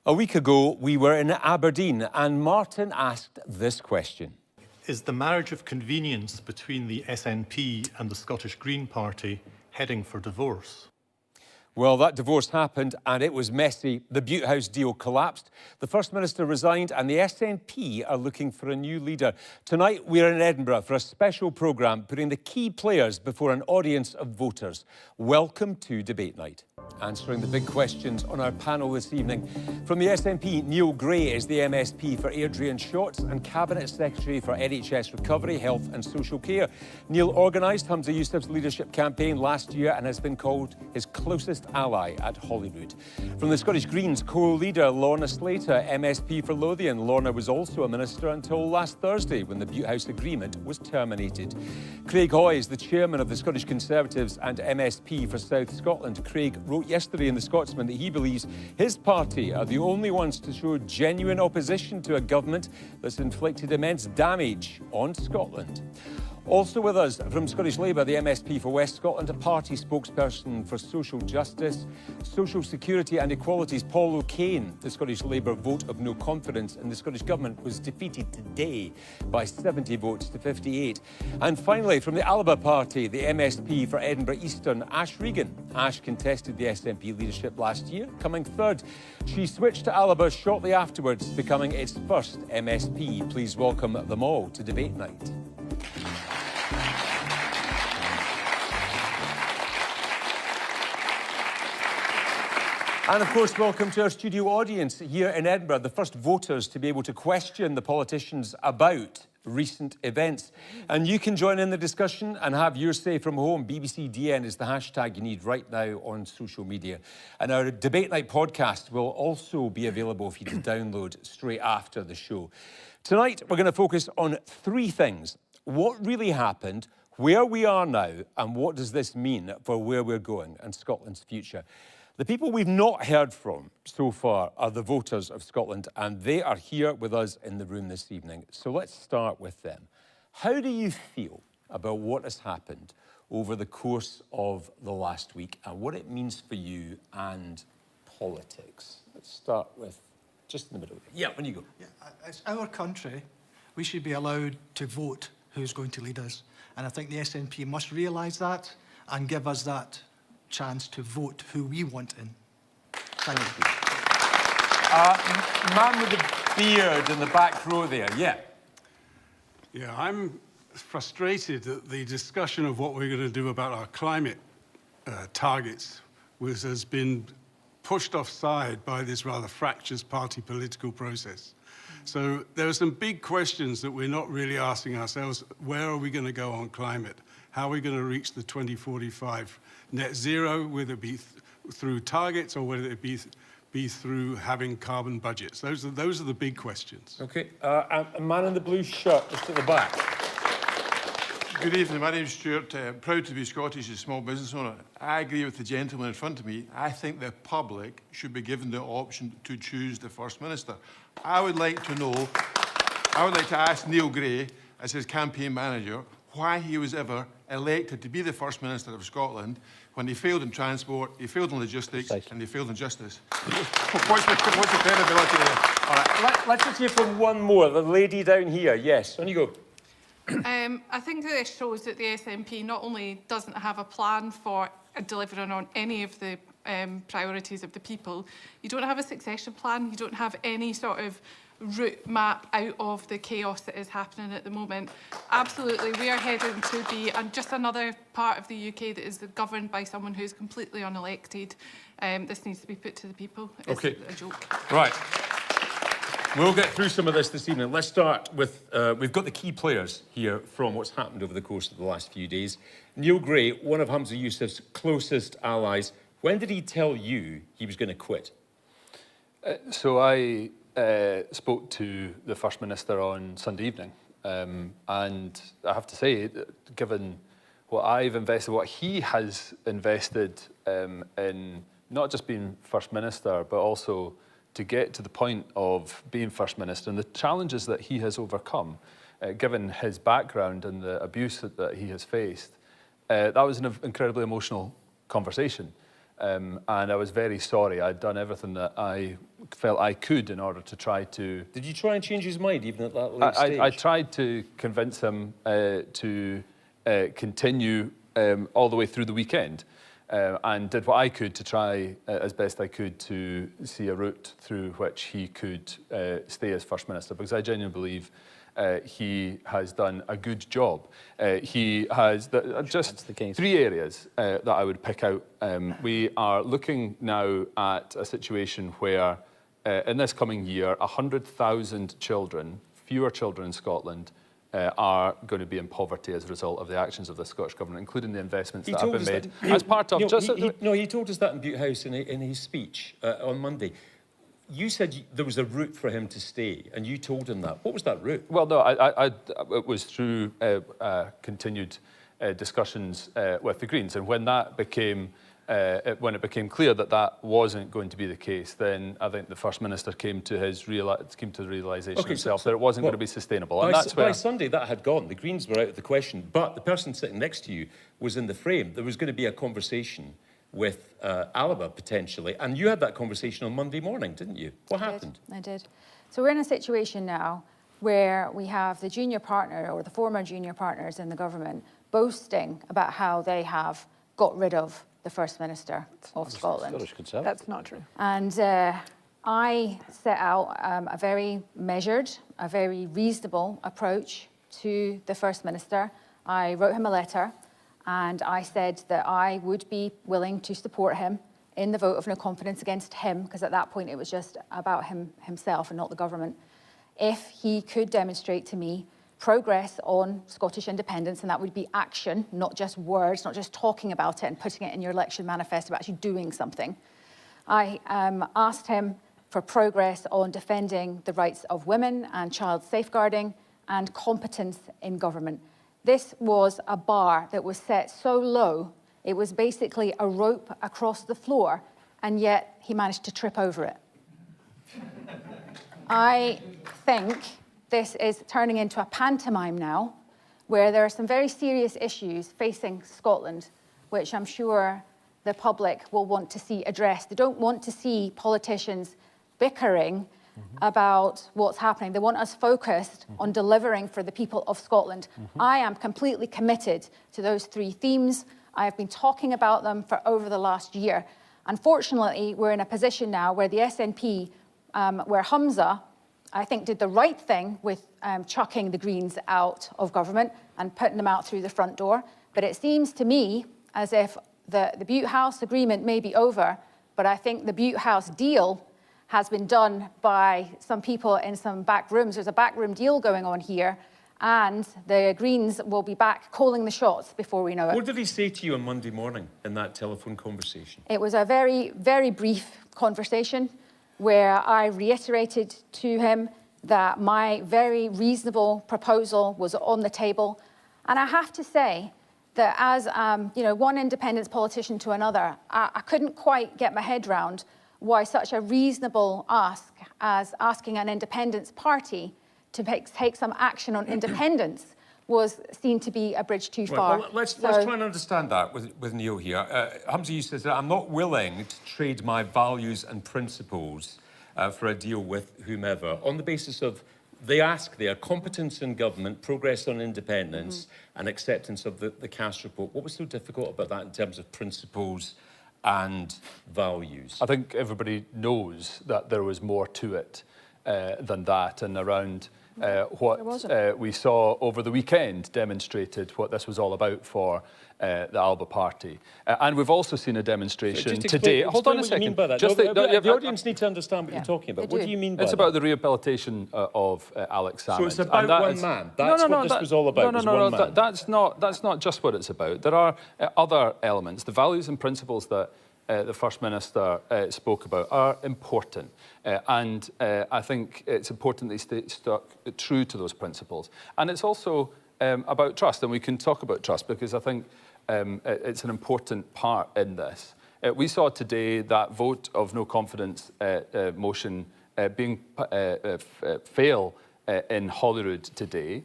A week ago, we were in Aberdeen and Martin asked this question. Is the marriage of convenience between the SNP and the Scottish Green Party heading for divorce? Well, that divorce happened and it was messy. The Butte House deal collapsed. The First Minister resigned and the SNP are looking for a new leader. Tonight, we're in Edinburgh for a special programme putting the key players before an audience of voters. Welcome to Debate Night. Answering the big questions on our panel this evening. From the SNP, Neil Gray is the MSP for Airdrie and Shotts and Cabinet Secretary for NHS Recovery, Health and Social Care. Neil organised Humza Yousaf's leadership campaign last year and has been called his closest ally at Holyrood. From the Scottish Greens, co-leader Lorna Slater, MSP for Lothian. Lorna was also a minister until last Thursday when the Butte House agreement was terminated. Craig Hoy is the chairman of the Scottish Conservatives and MSP for South Scotland. Craig wrote yesterday in The Scotsman that he believes his party are the only ones to show genuine opposition to a government that's inflicted immense damage on Scotland. Also with us from Scottish Labour, the MSP for West Scotland, a party spokesperson for social justice, social security and equalities, Paul O'Kane. The Scottish Labour vote of no confidence in the Scottish Government was defeated today by 70 votes to 58. And finally, from the Alba party, the MSP for Edinburgh Eastern, Ash Regan. Ash contested the SNP leadership last year, coming third. She switched to Alba shortly afterwards, becoming its first MSP. Please welcome them all to Debate Night. And of course, welcome to our studio audience here in Edinburgh, the first voters to be able to question the politicians about recent events. And you can join in the discussion and have your say from home. BBCDN is the hashtag you need right now on social media. And our Debate Night podcast will also be available for you to download straight after the show. Tonight, we're going to focus on three things. What really happened, where we are now, and what does this mean for where we're going and Scotland's future? The people we've not heard from so far are the voters of Scotland, and they are here with us in the room this evening. So let's start with them. How do you feel about what has happened over the course of the last week and what it means for you and politics? Let's start with just in the middle. Yeah, when you go. Yeah, it's our country. We should be allowed to vote who's going to lead us. And I think the SNP must realise that and give us that chance to vote who we want in. Thank you. Man with the beard in the back row there, yeah. Yeah, I'm frustrated that the discussion of what we're going to do about our climate targets has been pushed offside by this rather fractious party political process. So there are some big questions that we're not really asking ourselves. Where are we going to go on climate? How are we going to reach the 2045 net zero, whether it be through targets or whether it be through having carbon budgets? Those are the big questions. OK. A man in the blue shirt just at the back. Good evening. My name's Stuart. Proud to be Scottish as a small business owner. I agree with the gentleman in front of me. I think the public should be given the option to choose the First Minister. I would like to ask Neil Gray, as his campaign manager, why he was ever elected to be the First Minister of Scotland when he failed in transport, he failed in logistics, and he failed in justice. What's the credibility there? All right, let's just hear from one more. The lady down here. Yes, on you go. I think this shows that the SNP not only doesn't have a plan for delivering on any of the priorities of the people, you don't have a succession plan, you don't have any sort of route map out of the chaos that is happening at the moment. Absolutely, we are heading to be just another part of the UK that is governed by someone who's completely unelected. This needs to be put to the people. It's a joke. Right. We'll get through some of this evening. Let's start with, we've got the key players here from what's happened over the course of the last few days. Neil Gray, one of Humza Yousaf's closest allies. When did he tell you he was going to quit? So I spoke to the First Minister on Sunday evening. And I have to say, given what I've invested, what he has invested in not just being First Minister, but also to get to the point of being First Minister and the challenges that he has overcome, given his background and the abuse that he has faced, that was an incredibly emotional conversation. And I was very sorry. I'd done everything that I felt I could in order to try to... Did you try and change his mind even at that late stage? I tried to convince him to continue all the way through the weekend. And did what I could to try as best I could to see a route through which he could stay as First Minister, because I genuinely believe he has done a good job. He has just 3 areas that I would pick out. We are looking now at a situation where in this coming year, 100,000 children, fewer children in Scotland, are going to be in poverty as a result of the actions of the Scottish Government, including the investments that have been made as part of... he told us that in Butte House in his speech on Monday. You said there was a route for him to stay, and you told him that. What was that route? Well, no, it was through continued discussions with the Greens, and when that became... when it became clear that that wasn't going to be the case, then I think the First Minister came to the realisation himself that it wasn't going to be sustainable. And by Sunday, that had gone. The Greens were out of the question, but the person sitting next to you was in the frame. There was going to be a conversation with Alba, potentially, and you had that conversation on Monday morning, didn't you? What happened? I did. So we're in a situation now where we have the junior partner, or the former junior partners in the government, boasting about how they have got rid of the First Minister of Scotland. That's not true. And I set out a very measured, a very reasonable approach to the First Minister. I wrote him a letter and I said that I would be willing to support him in the vote of no confidence against him, because at that point it was just about himself and not the government, if he could demonstrate to me progress on Scottish independence, and that would be action, not just words, not just talking about it and putting it in your election manifesto, but actually doing something. I asked him for progress on defending the rights of women and child safeguarding and competence in government. This was a bar that was set so low, it was basically a rope across the floor, and yet he managed to trip over it. I think this is turning into a pantomime now, where there are some very serious issues facing Scotland, which I'm sure the public will want to see addressed. They don't want to see politicians bickering about what's happening. They want us focused on delivering for the people of Scotland. I am completely committed to those 3 themes. I have been talking about them for over the last year. Unfortunately, we're in a position now where the SNP, where Humza, I think, did the right thing with chucking the Greens out of government and putting them out through the front door. But it seems to me as if the Butte House agreement may be over, but I think the Butte House deal has been done by some people in some back rooms. There's a backroom deal going on here, and the Greens will be back calling the shots before we know it. What did he say to you on Monday morning in that telephone conversation? It was a very, very brief conversation where I reiterated to him that my very reasonable proposal was on the table. And I have to say that as one independence politician to another, I couldn't quite get my head round why such a reasonable ask as asking an independence party to take some action on independence was seen to be a bridge too far. Well, let's try and understand that with Neil here. Humza says that I'm not willing to trade my values and principles for a deal with whomever on the basis of they ask there competence in government, progress on independence and acceptance of the Cass report. What was so difficult about that in terms of principles and values? I think everybody knows that there was more to it than that, and around what we saw over the weekend demonstrated what this was all about for the Alba party. And we've also seen a demonstration today. Hold on a second. The audience need to understand what you're talking about. What do you mean by that? It's about the rehabilitation of Alex Salmond. So it's about one man. That's what this was all about. No. That's not just what it's about. There are other elements. The values and principles that the First Minister spoke about are important. And I think it's important that he stay stuck true to those principles. And it's also about trust. And we can talk about trust because I think it's an important part in this. We saw today that vote of no confidence motion being fail in Holyrood today.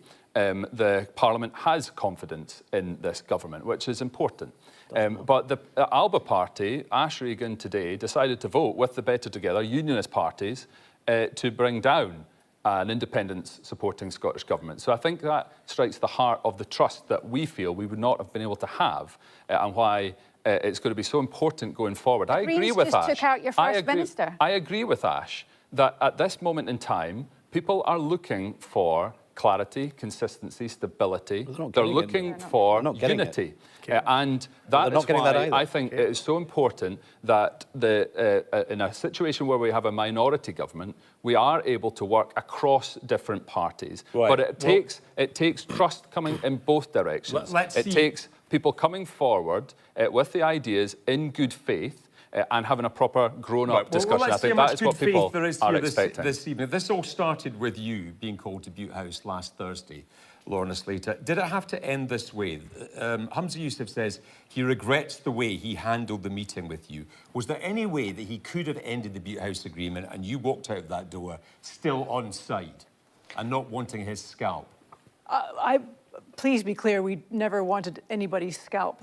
the Parliament has confidence in this government, which is important. But the Alba party, Ash Regan today, decided to vote with the Better Together unionist parties to bring down an independence supporting Scottish government. So I think that strikes the heart of the trust that we feel we would not have been able to have and why it's going to be so important going forward. I agree with Ash. Took out your First Minister. I agree with Ash that at this moment in time, people are looking for clarity, consistency, stability. They're looking for unity. And that is why I think it is so important that in a situation where we have a minority government, we are able to work across different parties. Right. But it takes trust coming in both directions. It takes people coming forward with the ideas in good faith and having a proper grown-up discussion. I think that is what people are expecting. This evening. This all started with you being called to Butte House last Thursday, Lorna Slater. Did it have to end this way? Humza Yousaf says he regrets the way he handled the meeting with you. Was there any way that he could have ended the Butte House agreement and you walked out that door still on side and not wanting his scalp? Please be clear, we never wanted anybody's scalp.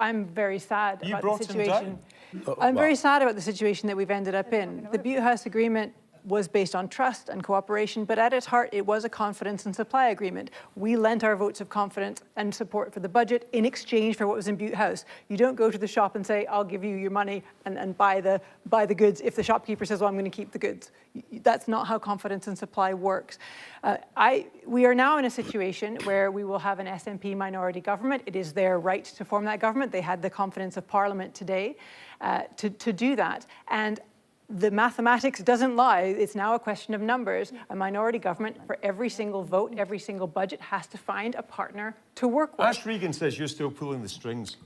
I'm very sad about the situation. I'm very sad about the situation that we've ended up in. The Butte House agreement was based on trust and cooperation, but at its heart, it was a confidence and supply agreement. We lent our votes of confidence and support for the budget in exchange for what was in Butte House. You don't go to the shop and say, I'll give you your money and buy the goods if the shopkeeper says, well, I'm going to keep the goods. That's not how confidence and supply works. We are now in a situation where we will have an SNP minority government. It is their right to form that government. They had the confidence of Parliament today to do that. And the mathematics doesn't lie. It's now a question of numbers. A minority government, for every single vote, every single budget, has to find a partner to work with. Ash Regan says you're still pulling the strings.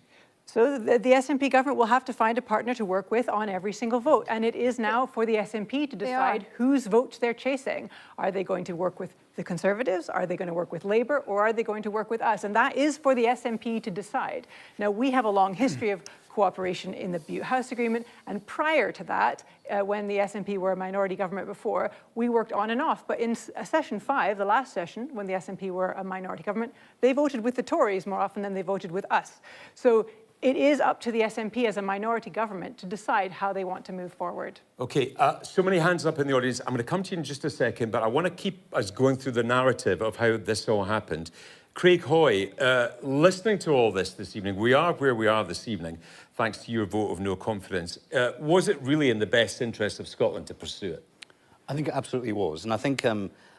So the SNP government will have to find a partner to work with on every single vote. And it is now for the SNP to decide whose votes they're chasing. Are they going to work with the Conservatives? Are they going to work with Labour? Or are they going to work with us? And that is for the SNP to decide. Now, we have a long history of cooperation in the Butte House Agreement. And prior to that, when the SNP were a minority government before, we worked on and off. But in session 5, the last session, when the SNP were a minority government, they voted with the Tories more often than they voted with us. So it is up to the SNP as a minority government to decide how they want to move forward. OK, so many hands up in the audience. I'm going to come to you in just a second, but I want to keep us going through the narrative of how this all happened. Craig Hoy, listening to all this evening, we are where we are this evening, thanks to your vote of no confidence. Was it really in the best interest of Scotland to pursue it? I think it absolutely was. And I think,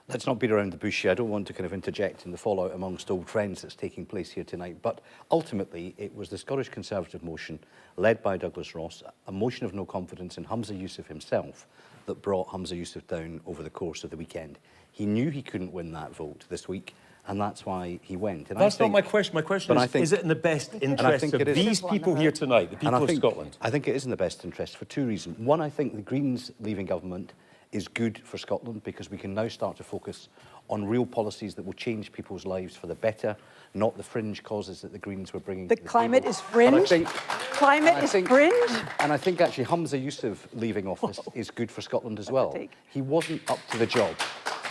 let's not beat around the bush here. I don't want to kind of interject in the fallout amongst old friends that's taking place here tonight. But ultimately, it was the Scottish Conservative motion, led by Douglas Ross, a motion of no confidence in Humza Yousaf himself, that brought Humza Yousaf down over the course of the weekend. He knew he couldn't win that vote this week, and that's why he went. And that's not my question. My question is it in the best interest of these people here tonight, the people of Scotland? I think it is in the best interest for two reasons. One, I think the Greens leaving government is good for Scotland because we can now start to focus on real policies that will change people's lives for the better, not the fringe causes that the Greens were bringing to the climate table. is fringe? Climate is fringe? And I think actually Humza Yousaf leaving office is good for Scotland as well. He wasn't up to the job.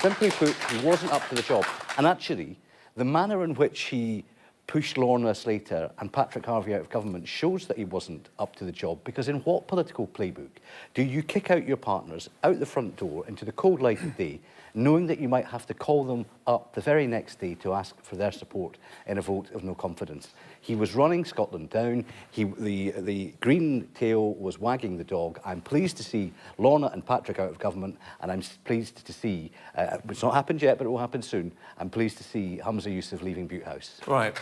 Simply put, he wasn't up to the job. And actually, the manner in which he pushed Lorna Slater and Patrick Harvie out of government shows that he wasn't up to the job, because in what political playbook do you kick out your partners out the front door into the cold light of day, knowing that you might have to call them up the very next day to ask for their support in a vote of no confidence? He was running Scotland down. The green tail was wagging the dog. I'm pleased to see Lorna and Patrick out of government, and I'm pleased to see, it's not happened yet, but it will happen soon, I'm pleased to see Humza Yousaf leaving Butte House. Right.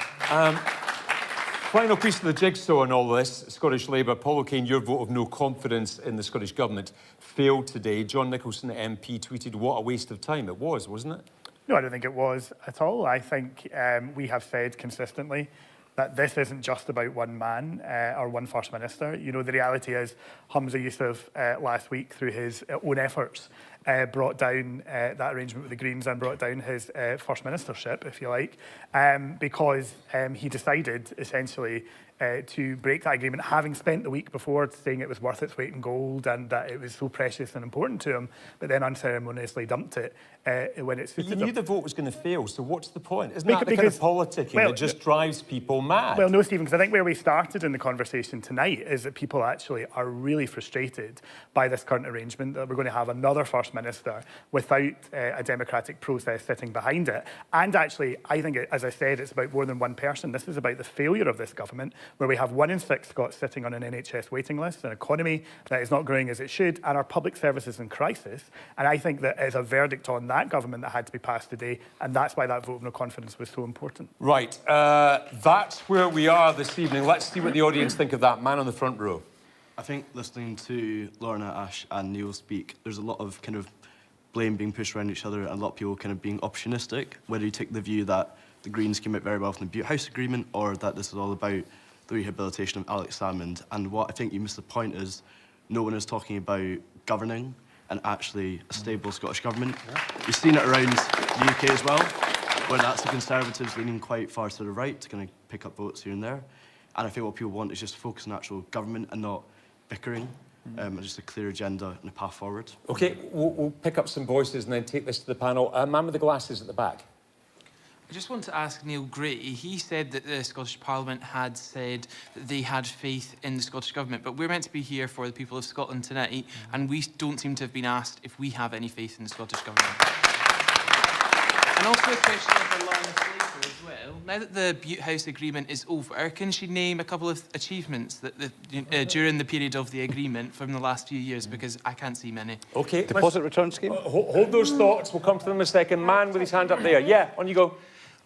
Final piece of the jigsaw in all this, Scottish Labour. Paul O'Kane, your vote of no confidence in the Scottish Government failed today. John Nicholson, MP, tweeted, what a waste of time it was, wasn't it? No, I don't think it was at all. I think we have said consistently that this isn't just about one man or one First Minister. You know, the reality is Humza Yousaf last week, through his own efforts, brought down that arrangement with the Greens and brought down his First Ministership, if you like, because he decided, essentially, to break that agreement, having spent the week before saying it was worth its weight in gold and that it was so precious and important to him, but then unceremoniously dumped it when it suited But you knew him. the vote was going to fail, so what's the point? Isn't that the kind of politicking that just drives people mad? Well, no, Stephen, because I think where we started in the conversation tonight is that people actually are really frustrated by this current arrangement, that we're going to have another First Minister without a democratic process sitting behind it. And actually, I think, as I said, it's about more than one person. This is about the failure of this government, where we have 1 in 6 Scots sitting on an NHS waiting list, an economy that is not growing as it should, and our public services in crisis. And I think that it's a verdict on that government that had to be passed today, and that's why that vote of no confidence was so important. Right, that's where we are this evening. Let's see what the audience think of that. Man on the front row. I think listening to Lorna, Ash and Neil speak, there's a lot of kind of blame being pushed around each other and a lot of people kind of being opportunistic, whether you take the view that the Greens came out very well from the Butte House Agreement or that this is all about the rehabilitation of Alex Salmond. And what I think you missed the point is no one is talking about governing and actually a stable Scottish government. You've seen it around the UK as well, where that's the Conservatives leaning quite far to the right to kind of pick up votes here and there. And I think what people want is just focus on actual government and not bickering, and just a clear agenda and a path forward. OK, we'll pick up some voices and then take this to the panel. Man with the glasses at the back. I just want to ask Neil Gray. He said that the Scottish Parliament had said that they had faith in the Scottish Government, but we're meant to be here for the people of Scotland tonight, and we don't seem to have been asked if we have any faith in the Scottish Government. And also a question for Lorna Slater as well. Now that the Butte House Agreement is over, can she name a couple of achievements that during the period of the agreement from the last few years? Because I can't see many. OK. Deposit return scheme? Hold those thoughts. We'll come to them in a second. Man with his hand up there. Yeah, on you go.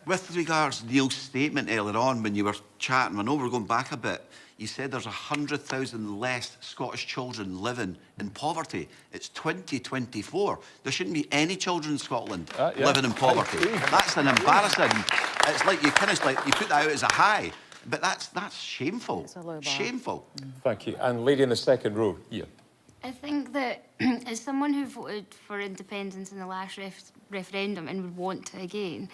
With regards to Neil's statement earlier on when you were chatting, I know we're going back a bit, you said there's 100,000 less Scottish children living in poverty. It's 2024. There shouldn't be any children in Scotland living in poverty. That's an embarrassing. It's like you kind of you put that out as a high, but that's shameful. It's a low bar. Shameful. Thank you. And lady in the second row, here. I think that as someone who voted for independence in the last referendum and would want to again,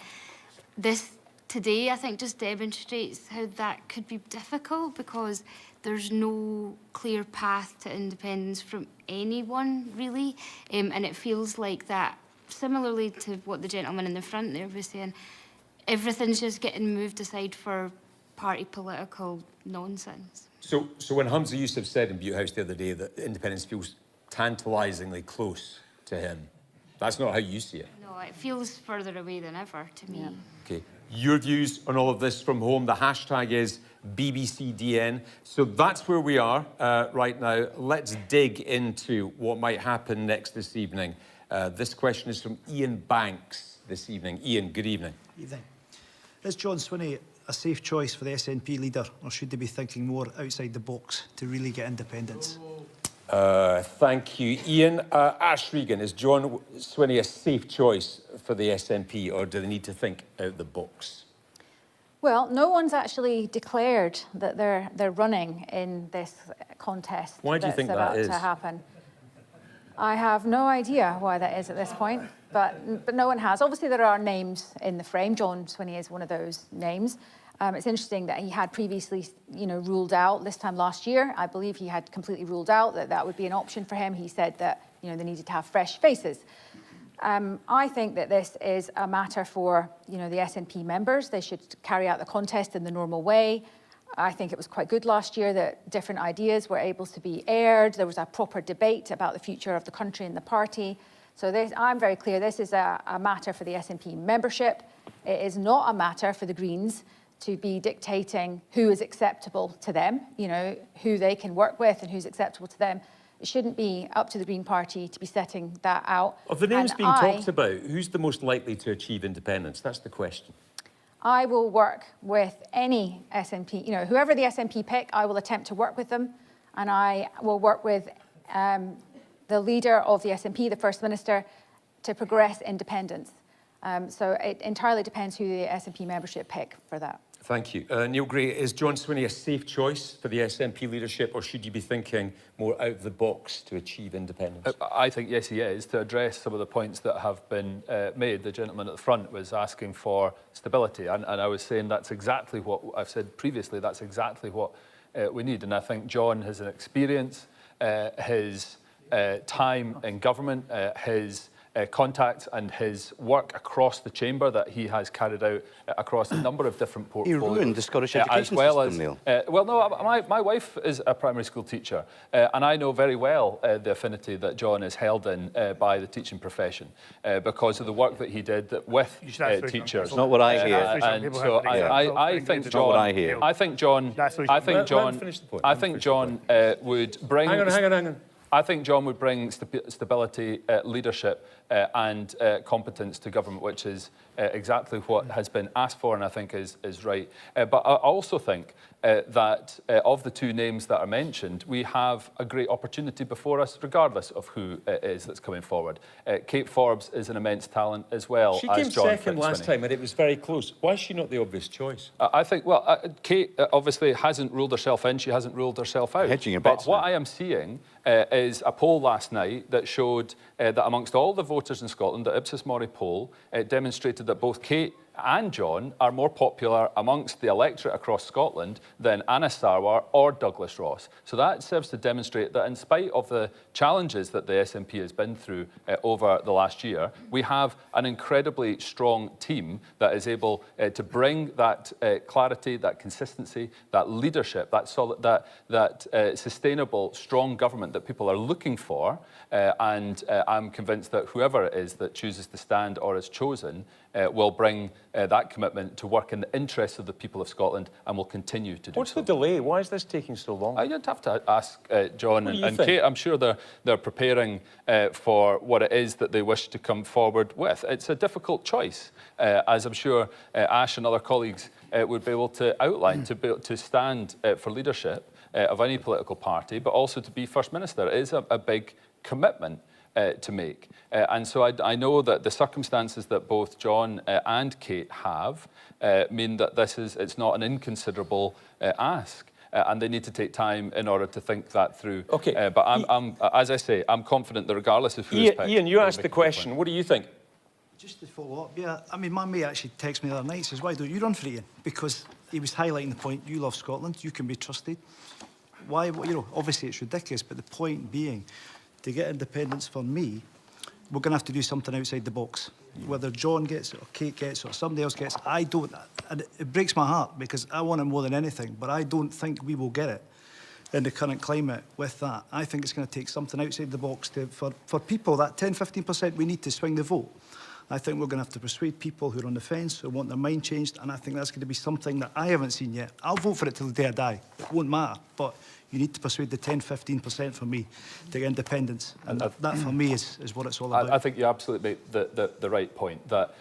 this today, I think, just demonstrates how that could be difficult because there's no clear path to independence from anyone, really. And it feels like that, similarly to what the gentleman in the front there was saying, everything's just getting moved aside for party political nonsense. So when Humza Yousaf said in Butte House the other day that independence feels tantalisingly close to him, that's not how you see it. No, it feels further away than ever to me. OK. Your views on all of this from home, the hashtag is BBCDN. So that's where we are right now. Let's dig into what might happen next this evening. This question is from Ian Banks this evening. Ian, good evening. Evening. Is John Swinney a safe choice for the SNP leader, or should they be thinking more outside the box to really get independence? Thank you, Ian. Ash Regan, is John Swinney a safe choice for the SNP, or do they need to think out the box? Well, no one's actually declared that they're running in this contest. Why do you think that is? To happen. I have no idea why that is at this point, but no one has. Obviously, there are names in the frame. John Swinney is one of those names. It's interesting that he had previously, ruled out this time last year. I believe he had completely ruled out that that would be an option for him. He said that, they needed to have fresh faces. I think that this is a matter for, the SNP members. They should carry out the contest in the normal way. I think it was quite good last year that different ideas were able to be aired. There was a proper debate about the future of the country and the party. So I'm very clear, this is a matter for the SNP membership. It is not a matter for the Greens to be dictating who is acceptable to them, who they can work with and who's acceptable to them. It shouldn't be up to the Green Party to be setting that out. Of the names being talked about, who's the most likely to achieve independence? That's the question. I will work with any SNP, whoever the SNP pick, I will attempt to work with them, and I will work with the leader of the SNP, the First Minister, to progress independence. So it entirely depends who the SNP membership pick for that. Thank you. Neil Gray, is John Swinney a safe choice for the SNP leadership, or should you be thinking more out of the box to achieve independence? I think, yes, he is. To address some of the points that have been made, the gentleman at the front was asking for stability, and I was saying that's exactly what I've said previously, that's exactly what we need. And I think John has an experience, his time in government, his contacts and his work across the chamber that he has carried out across a number of different portfolios. He ruined the Scottish education system, Neil. Well, no, my wife is a primary school teacher, and I know very well the affinity that John is held in by the teaching profession because of the work that he did with teachers. It's not what I hear. And so I think John. I think John would bring. Hang on. I think John would bring stability, leadership and competence to government, which is exactly what has been asked for and I think is right. But I also think that of the two names that are mentioned, we have a great opportunity before us, regardless of who it is that's coming forward. Kate Forbes is an immense talent as well. She came second last time and it was very close. Why is she not the obvious choice? I think, well, Kate obviously hasn't ruled herself in, she hasn't ruled herself out. But what I am seeing is a poll last night that showed that amongst all the voters in Scotland, the Ipsos Mori poll, demonstrated that both Kate and John are more popular amongst the electorate across Scotland than Anna Sarwar or Douglas Ross. So that serves to demonstrate that in spite of the challenges that the SNP has been through over the last year, we have an incredibly strong team that is able to bring that clarity, that consistency, that leadership, that solid, that sustainable, strong government that people are looking for. And I'm convinced that whoever it is that chooses to stand or is chosen will bring that commitment to work in the interests of the people of Scotland and will continue to do so. What's the delay? Why is this taking so long? I'd have to ask John and Kate. I'm sure they're preparing for what it is that they wish to come forward with. It's a difficult choice, as I'm sure Ash and other colleagues would be able to outline, to stand for leadership of any political party, but also to be First Minister. It is a big commitment to make. And so I know that the circumstances that both John and Kate have mean that it's not an inconsiderable ask. And they need to take time in order to think that through. Okay. But as I say, I'm confident that regardless of who is picked... Ian, you asked the question. What do you think? Just to follow up, yeah. I mean, my mate actually texted me the other night, says, why don't you run for Ian? Because he was highlighting the point, you love Scotland, you can be trusted. Why, you know, obviously it's ridiculous, but the point being, to get independence for me, we're going to have to do something outside the box. Whether John gets it or Kate gets it or somebody else gets it, I don't. And it breaks my heart because I want it more than anything, but I don't think we will get it in the current climate with that. I think it's going to take something outside the box for people, that 10-15% we need to swing the vote. I think we're going to have to persuade people who are on the fence, who want their mind changed, and I think that's going to be something that I haven't seen yet. I'll vote for it till the day I die. It won't matter, but you need to persuade the 10-15% for me to get independence, and that for me is what it's all about. I think you absolutely make the right point, that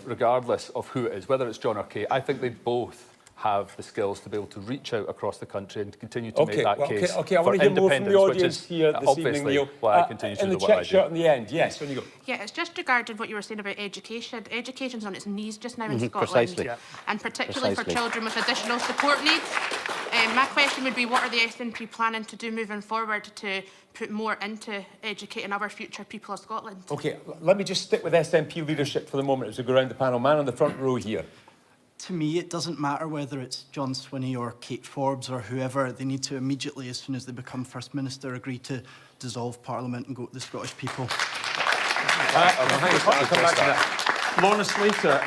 regardless of who it is, whether it's John or Kate, I think they both have the skills to be able to reach out across the country and to continue to make that case I want to hear more from the audience here this evening, Neil. Why I continue to do what I do. In the shirt in the end, yes, when you go. Yeah, it's just regarding what you were saying about education. Education's on its knees just now in Scotland. Precisely. And particularly for children with additional support needs. My question would be, what are the SNP planning to do moving forward to put more into educating our future people of Scotland? OK, let me just stick with SNP leadership for the moment as we go around the panel. Man on the front row here. To me, it doesn't matter whether it's John Swinney or Kate Forbes or whoever. They need to immediately, as soon as they become First Minister, agree to dissolve Parliament and go to the Scottish people. I'll come back to that. Lorna, Slater,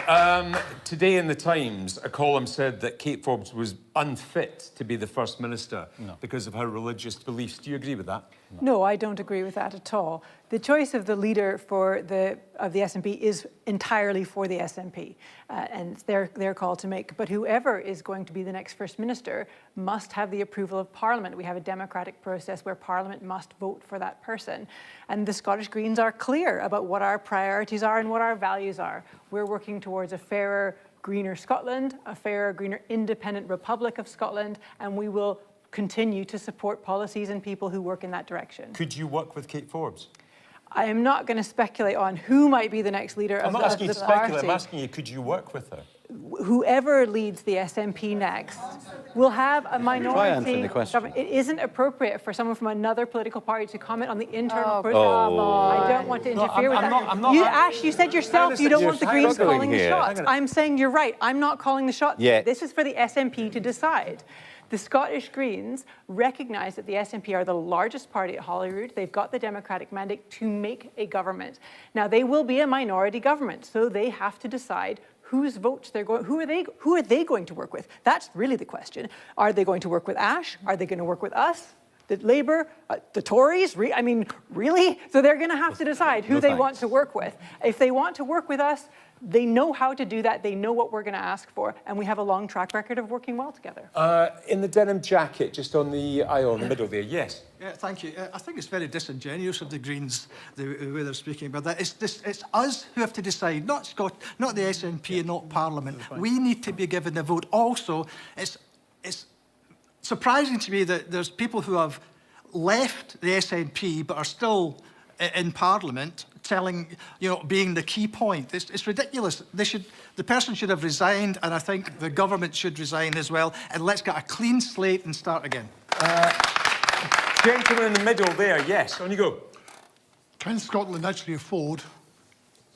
today in the Times, a column said that Kate Forbes was unfit to be the First Minister because of her religious beliefs. Do you agree with that? No, I don't agree with that at all. The choice of the leader of the SNP is entirely for the SNP, and it's their call to make. But whoever is going to be the next First Minister must have the approval of Parliament. We have a democratic process where Parliament must vote for that person. And the Scottish Greens are clear about what our priorities are and what our values are. We're working towards a fairer, greener Scotland, a fairer, greener, independent Republic of Scotland, and we will continue to support policies and people who work in that direction. Could you work with Kate Forbes? I am not going to speculate on who might be the next leader of the party. I'm not asking you to speculate, I'm asking you, could you work with her? whoever leads the SNP next will have a minority government. It isn't appropriate for someone from another political party to comment on the internal process. I don't want to interfere with that. Ash, you said yourself you don't want the Greens calling the shots. I'm saying you're right. I'm not calling the shots. This is for the SNP to decide. The Scottish Greens recognise that the SNP are the largest party at Holyrood. They've got the democratic mandate to make a government. Now, they will be a minority government, so they have to decide whose votes they're going. Who are they going to work with? That's really the question. Are they going to work with Ash? Are they going to work with us? The Labour, the Tories? I mean, really? So they're going to have to decide who they want to work with. If they want to work with us, they know how to do that. They know what we're going to ask for, and we have a long track record of working well together. In the denim jacket, just on the aisle in the middle there, yes. Yeah, thank you. I think it's very disingenuous of the Greens, the way they're speaking about that. It's us who have to decide, not the SNP, not Parliament. We need to be given the vote. Also, it's surprising to me that there's people who have left the SNP but are still in Parliament being the key point. It's ridiculous. The person should have resigned, and I think the government should resign as well, and let's get a clean slate and start again. Gentleman in the middle there, yes, on you go. Can Scotland actually afford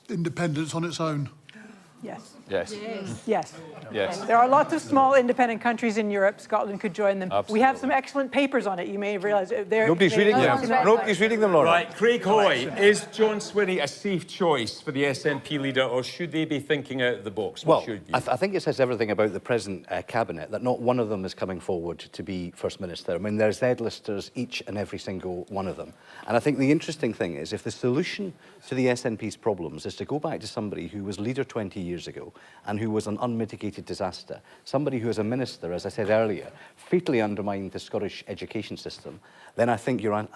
independence on its own? Yes. Yes. Yes. Yes. There are lots of small independent countries in Europe. Scotland could join them. Absolutely. We have some excellent papers on it. You may have realised. Nobody's reading them. Nobody's reading them, Lorna. Right, Craig Hoy, is John Swinney a safe choice for the SNP leader, or should they be thinking out of the box? Well, I think it says everything about the present cabinet that not one of them is coming forward to be First Minister. I mean, there's Z-listers, each and every single one of them. And I think the interesting thing is, if the solution to the SNP's problems is to go back to somebody who was leader 20 years ago and who was an unmitigated disaster, somebody who as a minister, as I said earlier, fatally undermined the Scottish education system, then I think you're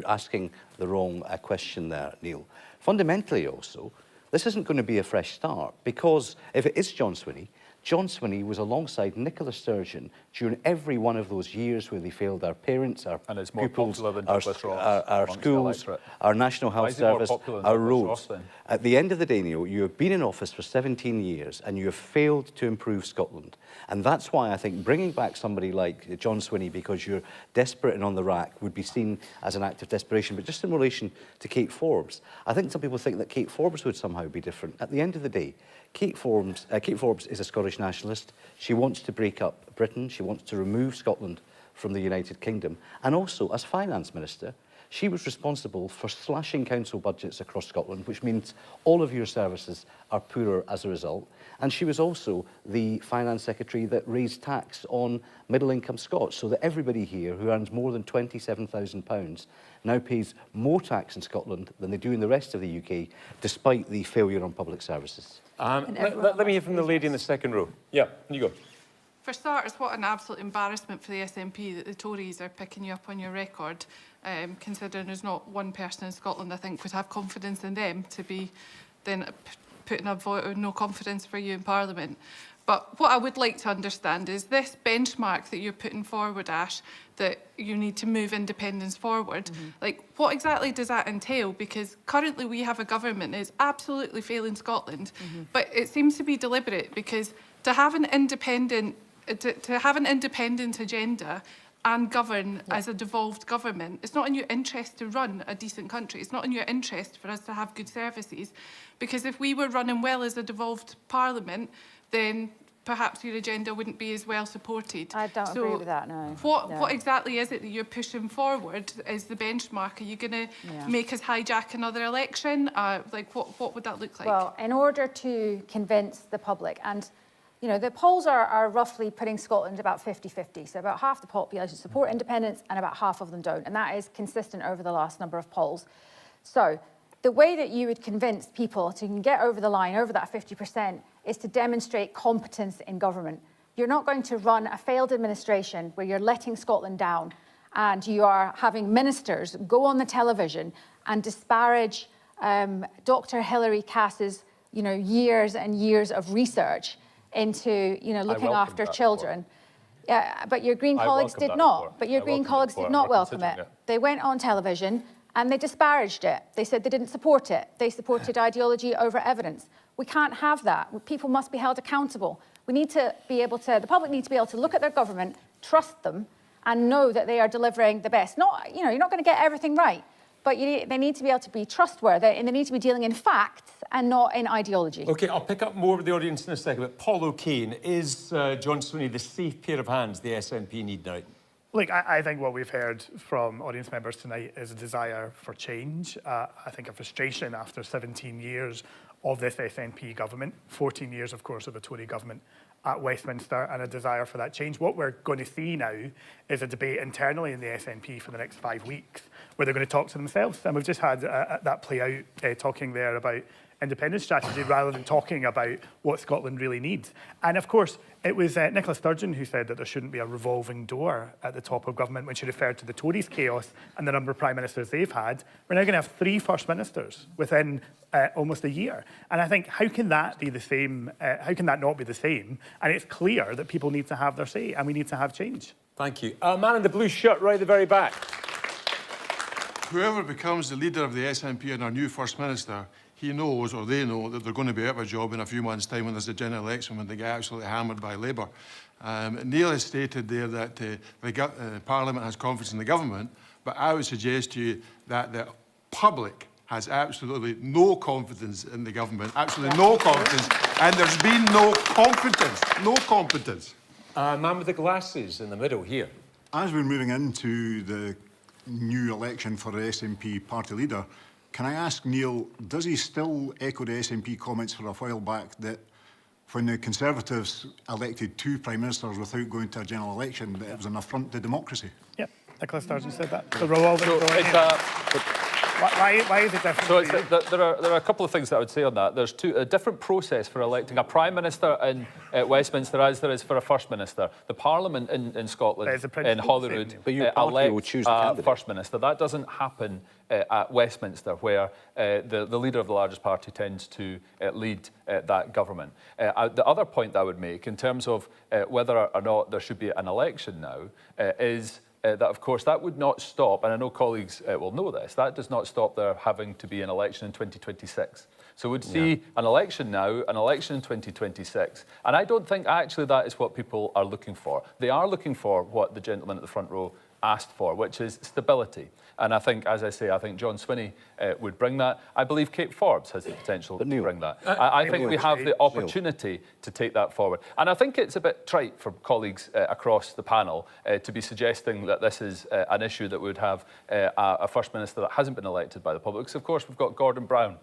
asking the wrong question there, Neil. Fundamentally also, this isn't going to be a fresh start, because if it is John Swinney was alongside Nicola Sturgeon during every one of those years where they failed our parents, our pupils, our schools, our National Health Service, our roads. At the end of the day, Neil, you have been in office for 17 years and you have failed to improve Scotland. And that's why I think bringing back somebody like John Swinney, because you're desperate and on the rack, would be seen as an act of desperation. But just in relation to Kate Forbes, I think some people think that Kate Forbes would somehow be different. At the end of the day, Kate Forbes is a Scottish nationalist. She wants to break up Britain. She wants to remove Scotland from the United Kingdom. And also, as Finance Minister, she was responsible for slashing council budgets across Scotland, which means all of your services are poorer as a result. And she was also the Finance Secretary that raised tax on middle-income Scots, so that everybody here who earns more than £27,000 now pays more tax in Scotland than they do in the rest of the UK, despite the failure on public services. Let me hear from the lady in the second row. Yeah, you go. For starters, what an absolute embarrassment for the SNP that the Tories are picking you up on your record, considering there's not one person in Scotland, I think, would have confidence in them to be then putting a vote of no confidence for you in Parliament. But what I would like to understand is this benchmark that you're putting forward, Ash, that you need to move independence forward. Like, what exactly does that entail? Because currently we have a government that is absolutely failing Scotland, but it seems to be deliberate, because to have an independent agenda and govern as a devolved government, it's not in your interest to run a decent country. It's not in your interest for us to have good services, because if we were running well as a devolved Parliament, then perhaps your agenda wouldn't be as well supported. I don't agree with that, no. What exactly is it that you're pushing forward as the benchmark? Are you going to make us hijack another election? What would that look like? Well, in order to convince the public, and you know, the polls are roughly putting Scotland about 50-50. So about half the population support independence and about half of them don't. And that is consistent over the last number of polls. So the way that you would convince people to get over the line, over that 50%, is to demonstrate competence in government. You're not going to run a failed administration where you're letting Scotland down and you are having ministers go on the television and disparage Dr. Hilary Cass's, years and years of research into, looking after children. Yeah, but your Green colleagues did not. But your Green colleagues did not welcome it. They went on television and they disparaged it. They said they didn't support it. They supported ideology over evidence. We can't have that. People must be held accountable. We need to be able to, the public need to be able to look at their government, trust them, and know that they are delivering the best. Not, you know, you're not going to get everything right, but they need to be able to be trustworthy, and they need to be dealing in facts and not in ideology. OK, I'll pick up more with the audience in a second, but Paul O'Kane, is John Swinney the safe pair of hands the SNP need now? Look, I think what we've heard from audience members tonight is a desire for change. I think a frustration after 17 years of this SNP government, 14 years, of course, of the Tory government at Westminster, and a desire for that change. What we're going to see now is a debate internally in the SNP for the next 5 weeks, where they're going to talk to themselves. And we've just had that play out, talking there about independence strategy rather than talking about what Scotland really needs. And of course, it was Nicola Sturgeon who said that there shouldn't be a revolving door at the top of government when she referred to the Tories' chaos and the number of prime ministers they've had. We're now going to have 3 first ministers within almost a year. And I think, how can that be the same? How can that not be the same? And it's clear that people need to have their say, and we need to have change. Thank you. Man in the blue shirt right at the very back. Whoever becomes the leader of the SNP and our new First Minister, he knows, or they know, that they're going to be out of a job in a few months' time when there's a general election, when they get absolutely hammered by Labour. Neil has stated there that Parliament has confidence in the government, but I would suggest to you that the public has absolutely no confidence in the government, absolutely no confidence, and there's been no competence, no competence. Man with the glasses in the middle here. As we're moving into the new election for the SNP party leader, can I ask Neil, does he still echo the SNP comments for a while back that when the Conservatives elected 2 Prime Ministers without going to a general election, that it was an affront to democracy? Yep, Nicola Sturgeon said that. Why is it different? So there are a couple of things that I would say on that. There's a different process for electing a Prime Minister in Westminster as there is for a First Minister. The Parliament in Scotland, in Holyrood, elects a First Minister. That doesn't happen at Westminster, where the leader of the largest party tends to lead that government. The other point that I would make, in terms of whether or not there should be an election now, is that, of course, that would not stop, and I know colleagues will know this, that does not stop there having to be an election in 2026. So we'd see an election now, an election in 2026, and I don't think actually that is what people are looking for. They are looking for what the gentleman at the front row asked for, which is stability. And I think, as I say, I think John Swinney would bring that. I believe Kate Forbes has the potential to bring that. I think we have the opportunity to take that forward. And I think it's a bit trite for colleagues across the panel to be suggesting that this is an issue that would have a First Minister that hasn't been elected by the public. Because, of course, we've got Gordon Brown,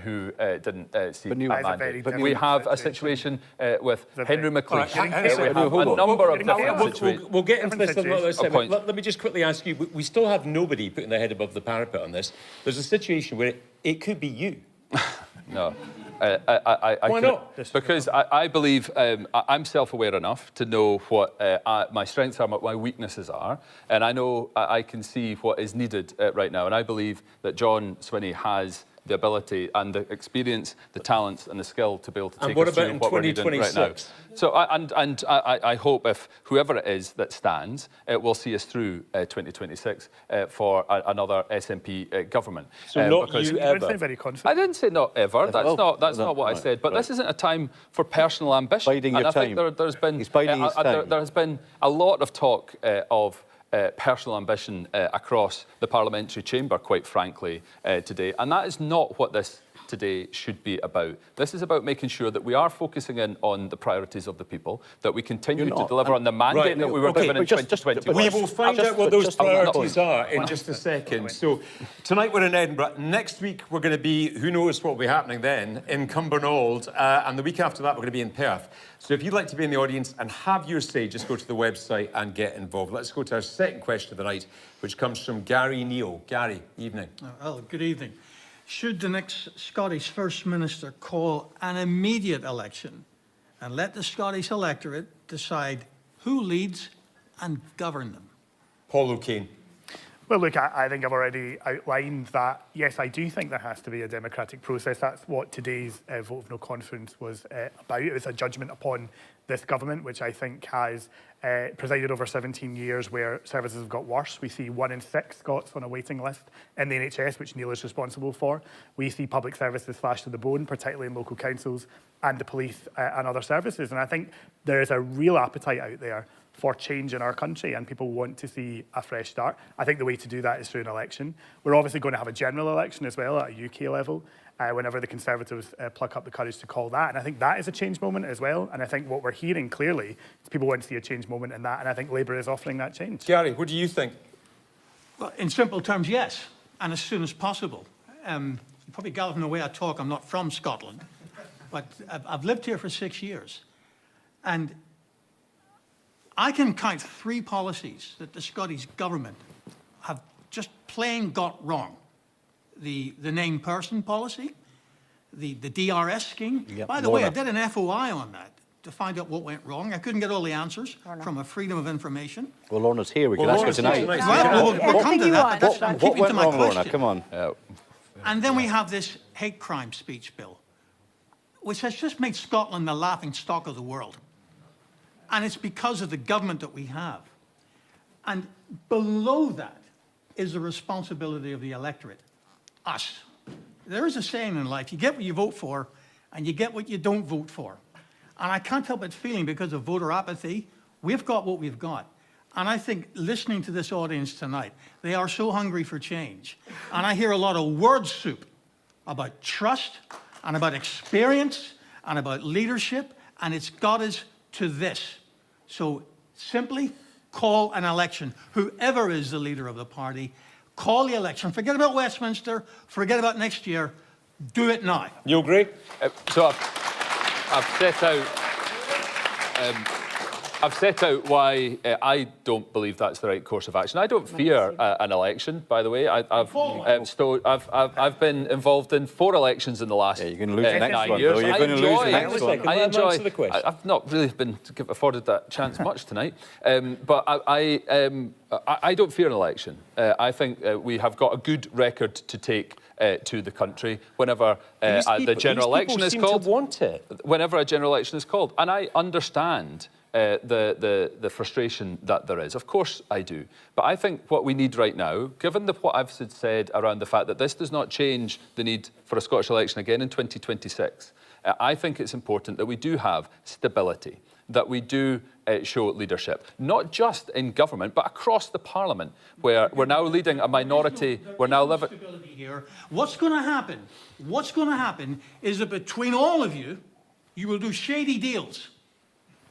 who didn't see a mandate. But we have a situation with Henry McLeish. We have a number of different situations. We'll get into this in another second. Let me just quickly ask you, we still have nobody putting their head above the parapet on this. There's a situation where it could be you. No. Why not? Because I believe I'm self-aware enough to know what my strengths are, what my weaknesses are, and I know I can see what is needed right now. And I believe that John Swinney has the ability and the experience, the talents and the skill to be able to take us through what we're needing right now. So, I hope if whoever it is that stands, it will see us through 2026 for another SNP government. So not you ever. You don't sound very confident. I didn't say not ever. That's not what I said. But this isn't a time for personal ambition. Biding your time. There's been He's biding his time. There has been a lot of talk of personal ambition across the parliamentary chamber, quite frankly, today. And that is not what this today should be about. This is about making sure that we are focusing in on the priorities of the people, that we continue to deliver on the mandate that we were given in 2021. We will find out what those priorities are in just a second. So tonight we're in Edinburgh. Next week we're going to be, who knows what will be happening then, in Cumbernauld. And the week after that we're going to be in Perth. So if you'd like to be in the audience and have your say, just go to the website and get involved. Let's go to our second question of the night, which comes from Gary Neal. Gary, evening. Well, good evening. Should the next Scottish First Minister call an immediate election and let the Scottish electorate decide who leads and govern them? Paul O'Kane. Well, look, I think I've already outlined that, yes, I do think there has to be a democratic process. That's what today's vote of no confidence was about. It was a judgment upon this government, which I think has presided over 17 years where services have got worse. We see 1 in 6 Scots on a waiting list in the NHS, which Neil is responsible for. We see public services slashed to the bone, particularly in local councils and the police and other services. And I think there is a real appetite out there for change in our country, and people want to see a fresh start. I think the way to do that is through an election. We're obviously going to have a general election as well at a UK level, whenever the Conservatives pluck up the courage to call that. And I think that is a change moment as well. And I think what we're hearing clearly is people want to see a change moment in that. And I think Labour is offering that change. Gary, what do you think? Well, in simple terms, yes, and as soon as possible. You probably gather from the way I talk, I'm not from Scotland, but I've lived here for 6 years. And I can count 3 policies that the Scottish government have just plain got wrong. The named person policy, the DRS scheme. Yep. By the way, I did an FOI on that to find out what went wrong. I couldn't get all the answers from a freedom of information. Well, Lorna's here. We can ask her tonight. Well, we'll come to that, but that's, I'm keeping to my question. Lorna? Come on. And then we have this hate crime speech bill, which has just made Scotland the laughing stock of the world. And it's because of the government that we have. And below that is the responsibility of the electorate, us. There is a saying in life, you get what you vote for, and you get what you don't vote for. And I can't help but feeling, because of voter apathy, we've got what we've got. And I think listening to this audience tonight, they are so hungry for change. And I hear a lot of word soup about trust, and about experience, and about leadership, and it's got us to this. So simply call an election. Whoever is the leader of the party, call the election. Forget about Westminster, forget about next year. Do it now. Neil Gray? So I've set out why I don't believe that's the right course of action. I don't fear an election, by the way. I've been involved in 4 elections in the last 9 years. You're going to lose the next one. I enjoy. I've not really been afforded that chance much tonight, but I don't fear an election. I think we have got a good record to take to the country whenever the general election is called. Whenever a general election is called, and I understand the frustration that there is. Of course I do. But I think what we need right now, given what I've said around the fact that this does not change the need for a Scottish election again in 2026, I think it's important that we do have stability, that we do show leadership, not just in government, but across the Parliament, where we're now leading a minority, we're now living... Here. What's going to happen? What's going to happen is that between all of you, you will do shady deals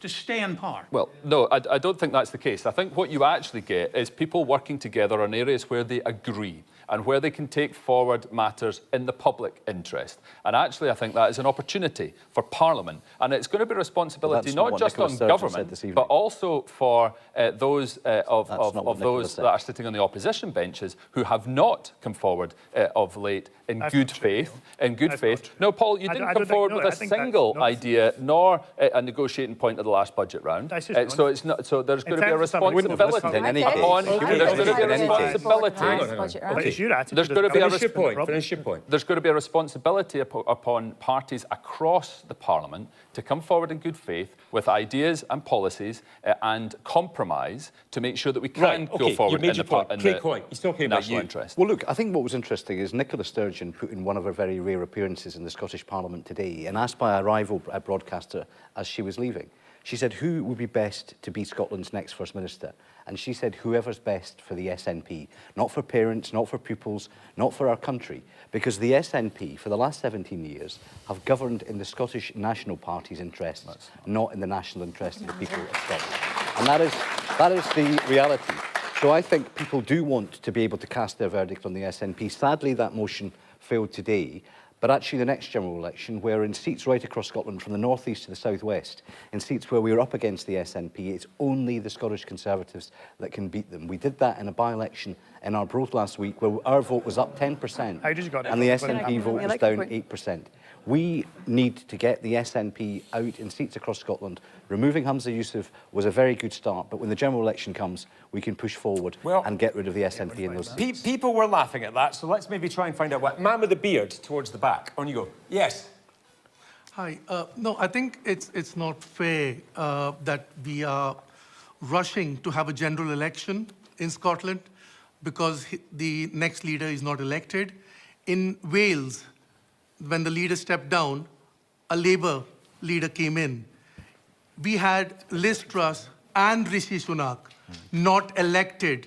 to stay in power. Well, no, I don't think that's the case. I think what you actually get is people working together on areas where they agree and where they can take forward matters in the public interest. And actually, I think that is an opportunity for Parliament. And it's going to be a responsibility not just on government, but also for those of those that are sitting on the opposition benches who have not come forward of late in good faith. In good faith. No, Paul, you didn't come forward with a single idea, nor a negotiating point of the last budget round. So it's not. So there's going to be a responsibility upon. There's going to be a responsibility. There's going to be There's going to be a responsibility upon parties across the Parliament to come forward in good faith with ideas and policies and compromise to make sure that we can go forward in the national interest. Well, look, I think what was interesting is Nicola Sturgeon put in one of her very rare appearances in the Scottish Parliament today, and asked by a rival broadcaster as she was leaving, she said, who would be best to be Scotland's next First Minister? And she said, whoever's best for the SNP. Not for parents, not for pupils, not for our country. Because the SNP, for the last 17 years, have governed in the Scottish National Party's interests, not in the national interest of the people of Scotland. And that is the reality. So I think people do want to be able to cast their verdict on the SNP. Sadly, that motion failed today. But actually the next general election, where in seats right across Scotland, from the north east to the south west, in seats where we are up against the SNP, it's only the Scottish Conservatives that can beat them. We did that in a by-election in Arbroath last week, where our vote was up 10%, and the SNP vote was down 8%. We need to get the SNP out in seats across Scotland. Removing Humza Yousaf was a very good start, but when the general election comes, we can push forward and get rid of the SNP in those seats. People were laughing at that, so let's maybe try and find out what. Man with the beard towards the back. On you go. Yes. Hi. No, I think it's not fair that we are rushing to have a general election in Scotland because the next leader is not elected. In Wales, when the leader stepped down, a Labour leader came in. We had Liz Truss and Rishi Sunak not elected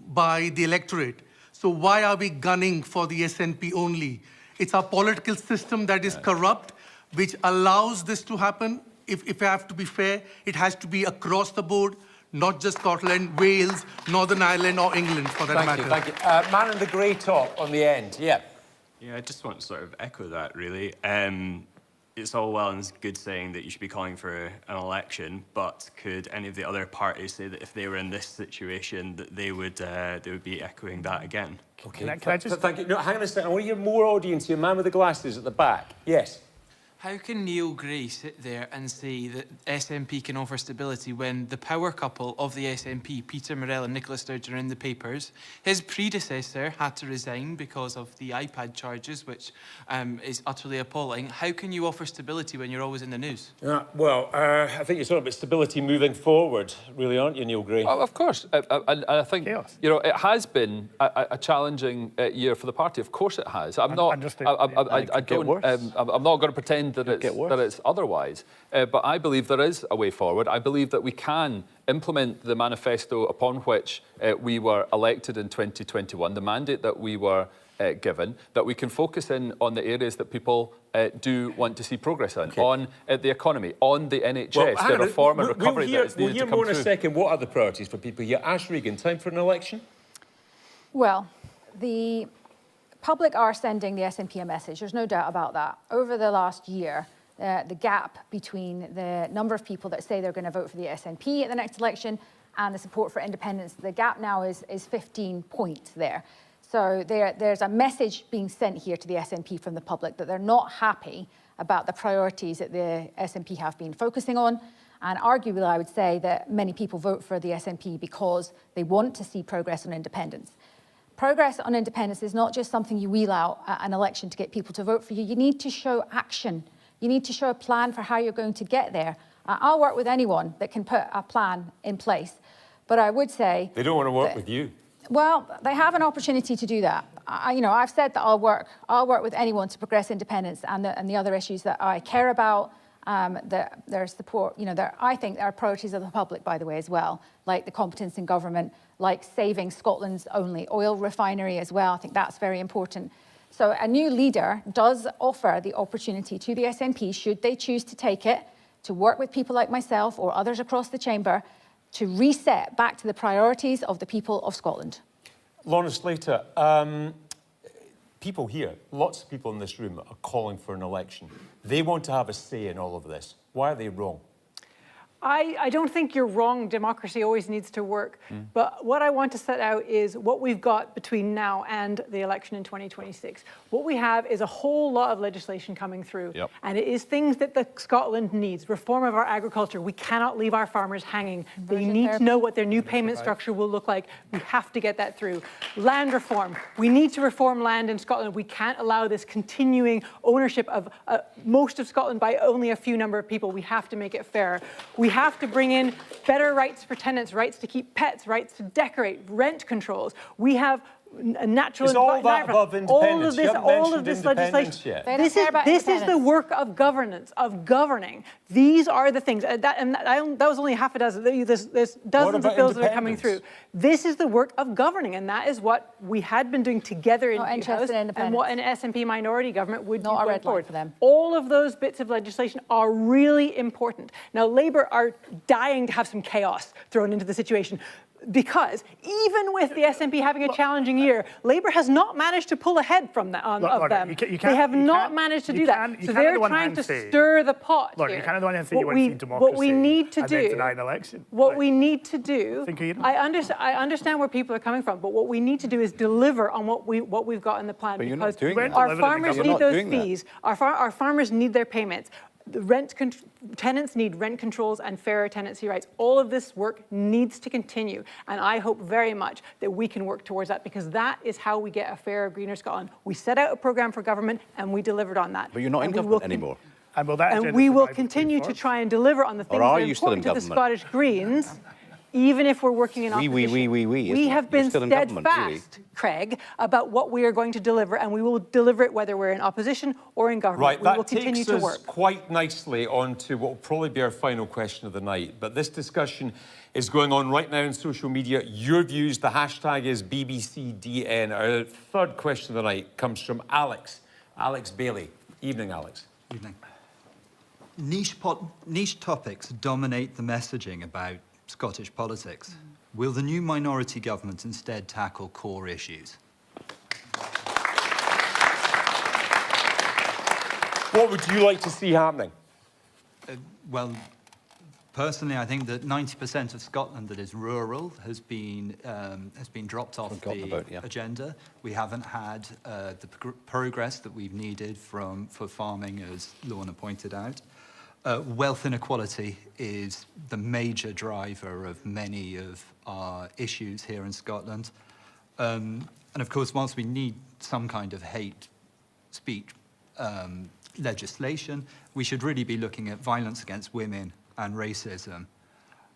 by the electorate. So why are we gunning for the SNP only? It's our political system that is corrupt, which allows this to happen. If I have to be fair, it has to be across the board, not just Scotland, Wales, Northern Ireland or England for that matter. Thank you. Man in the grey top on the end, yeah. Yeah, I just want to sort of echo that, really. It's all well and good saying that you should be calling for an election, but could any of the other parties say that if they were in this situation, that they would be echoing that again? Okay, can I just... Thank you. No, hang on a second. I want to hear more audience here. Man with the glasses at the back. Yes. How can Neil Gray sit there and say that SNP can offer stability when the power couple of the SNP, Peter Murrell and Nicola Sturgeon, are in the papers? His predecessor had to resign because of the iPad charges, which is utterly appalling. How can you offer stability when you're always in the news? Well, I think you're talking about stability moving forward, really, aren't you, Neil Gray? Oh, of course. I think, you know, it has been a challenging year for the party. Of course it has. I'm not going to pretend that it's otherwise. But I believe there is a way forward. I believe that we can implement the manifesto upon which we were elected in 2021, the mandate that we were given, that we can focus in on the areas that people do want to see progress in, on the economy, on the NHS, the reform and recovery that is needed to come through. We'll hear more in a second. What are the priorities for people here? Ash Regan, time for an election? Well, the public are sending the SNP a message. There's no doubt about that. Over the last year, the gap between the number of people that say they're going to vote for the SNP at the next election and the support for independence, the gap now is 15 points there. So there's a message being sent here to the SNP from the public that they're not happy about the priorities that the SNP have been focusing on. And arguably, I would say that many people vote for the SNP because they want to see progress on independence. Progress on independence is not just something you wheel out at an election to get people to vote for you. You need to show action. You need to show a plan for how you're going to get there. I'll work with anyone that can put a plan in place. But I would say... They don't want to work with you. Well, they have an opportunity to do that. I've said that I'll work with anyone to progress independence and the other issues that I care about. Their support, I think there are priorities of the public, by the way, as well, like the competence in government, like saving Scotland's only oil refinery as well. I think that's very important. So a new leader does offer the opportunity to the SNP, should they choose to take it, to work with people like myself or others across the chamber to reset back to the priorities of the people of Scotland. Lorna, Slater, people here, lots of people in this room are calling for an election. They want to have a say in all of this. Why are they wrong? I don't think you're wrong. Democracy always needs to work. But what I want to set out is what we've got between now and the election in 2026. What we have is a whole lot of legislation coming through. And it is things that Scotland needs. Reform of our agriculture. We cannot leave our farmers hanging. They need to know what their new payment structure will look like. We have to get that through. Land reform. We need to reform land in Scotland. We can't allow this continuing ownership of most of Scotland by only a few number of people. We have to make it fair. We have to bring in better rights for tenants, rights to keep pets, rights to decorate, rent controls. We have a natural environment. All of this legislation. This is the work of governance, of governing. These are the things, that was only half a dozen. There's dozens of bills that are coming through. This is the work of governing, and that is what we had been doing together in the House, and what an SNP minority government would do going forward. For them. All of those bits of legislation are really important. Now, Labour are dying to have some chaos thrown into the situation. Because even with the SNP having a challenging year, Labour has not managed to pull ahead from that of them. They have not managed to do that. So they're trying to stir the pot here. You can't on the one hand say you want to see democracy what we need to do, and then deny an election. What we need to do, I understand where people are coming from, but what we need to do is deliver on what we've got in the plan. But because our farmers need those fees. Our farmers need their payments. The tenants need rent controls and fairer tenancy rights. All of this work needs to continue, and I hope very much that we can work towards that, because that is how we get a fairer, greener Scotland. We set out a programme for government, and we delivered on that. But you're not in government anymore. And will that and we will continue to try and deliver on the things that are important to the Scottish Greens, even if we're working in opposition. We have been steadfast, Craig, about what we are going to deliver, and we will deliver it whether we're in opposition or in government. Right, we will continue to work. Quite nicely on to what will probably be our final question of the night. But this discussion is going on right now on social media. Your views, the hashtag is BBCDN. Our third question of the night comes from Alex. Alex Bailey. Evening, Alex. Evening. Niche topics dominate the messaging about Scottish politics. Will the new minority government instead tackle core issues? What would you like to see happening? Well, personally, I think that 90% of Scotland that is rural has been dropped off the agenda. We haven't had the progress that we've needed for farming, as Lorna pointed out. Wealth inequality is the major driver of many of our issues here in Scotland. And of course, whilst we need some kind of hate speech legislation, we should really be looking at violence against women and racism.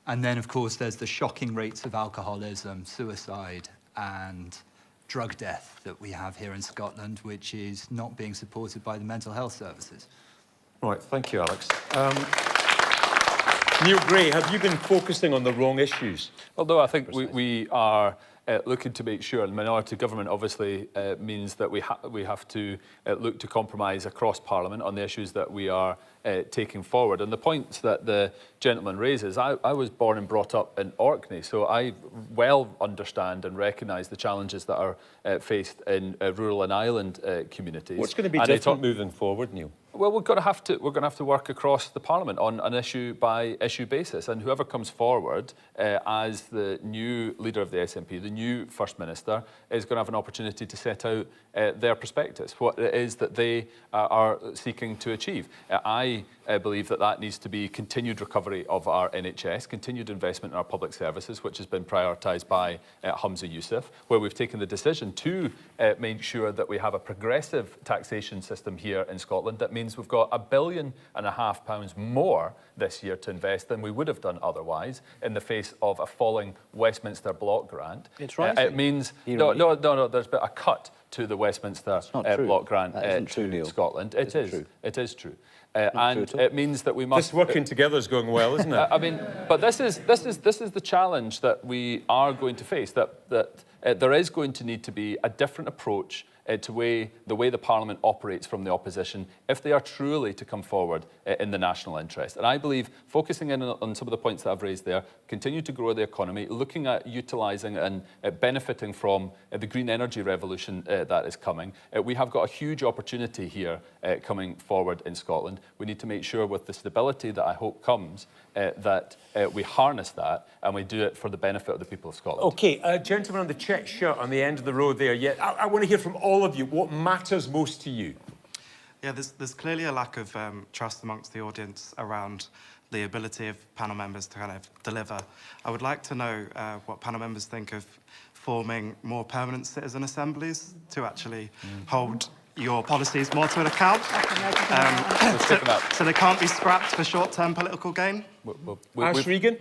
And then, of course, there's the shocking rates of alcoholism, suicide, and drug death that we have here in Scotland, which is not being supported by the mental health services. Right, thank you, Alex. Neil Gray, have you been focusing on the wrong issues? Although I think we are looking to make sure, and minority government obviously means that we have to look to compromise across Parliament on the issues that we are taking forward. And the points that the gentleman raises, I was born and brought up in Orkney, so I well understand and recognise the challenges that are faced in rural and island communities. What's going to be different moving forward, Neil? Well, we're going to have to work across the Parliament on an issue-by-issue basis, and whoever comes forward as the new leader of the SNP, the new First Minister, is going to have an opportunity to set out their perspectives, what it is that they are seeking to achieve. I believe that needs to be continued recovery of our NHS, continued investment in our public services, which has been prioritised by Humza Yousaf, where we've taken the decision to make sure that we have a progressive taxation system here in Scotland. That means we've got £1.5 billion more this year to invest than we would have done otherwise in the face of a falling Westminster block grant. It's rising. It means no. There's been a cut to the Westminster block grant to Scotland. It is true. And it means that we must. This working together is going well, isn't it? I mean, but this is the challenge that we are going to face. That there is going to need to be a different approach to the way the Parliament operates from the opposition if they are truly to come forward in the national interest. And I believe focusing in on some of the points that I've raised there, continue to grow the economy, looking at utilising and benefiting from the green energy revolution that is coming. We have got a huge opportunity here coming forward in Scotland. We need to make sure with the stability that I hope comes that we harness that and we do it for the benefit of the people of Scotland. OK, gentleman on the check shirt on the end of the road there. Yeah, I want to hear from all of you. What matters most to you? Yeah, there's clearly a lack of trust amongst the audience around the ability of panel members to kind of deliver. I would like to know what panel members think of forming more permanent citizen assemblies to actually hold your policies more to an account, so they can't be scrapped for short-term political gain. Regan?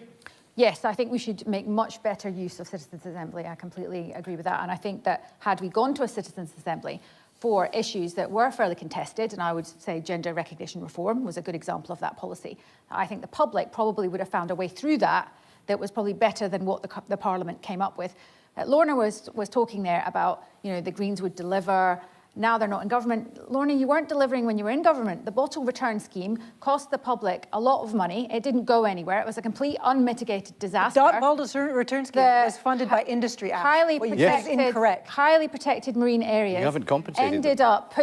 Yes, I think we should make much better use of Citizens' Assembly. I completely agree with that. And I think that had we gone to a Citizens' Assembly for issues that were fairly contested, and I would say gender recognition reform was a good example of that policy, I think the public probably would have found a way through that was probably better than what the Parliament came up with. Lorna was talking there about, the Greens would deliver. Now they're not in government. Lorna, you weren't delivering when you were in government. The bottle return scheme cost the public a lot of money. It didn't go anywhere. It was a complete unmitigated disaster. The bottle return scheme was funded by industry. Highly protected marine areas. You haven't compensated ended up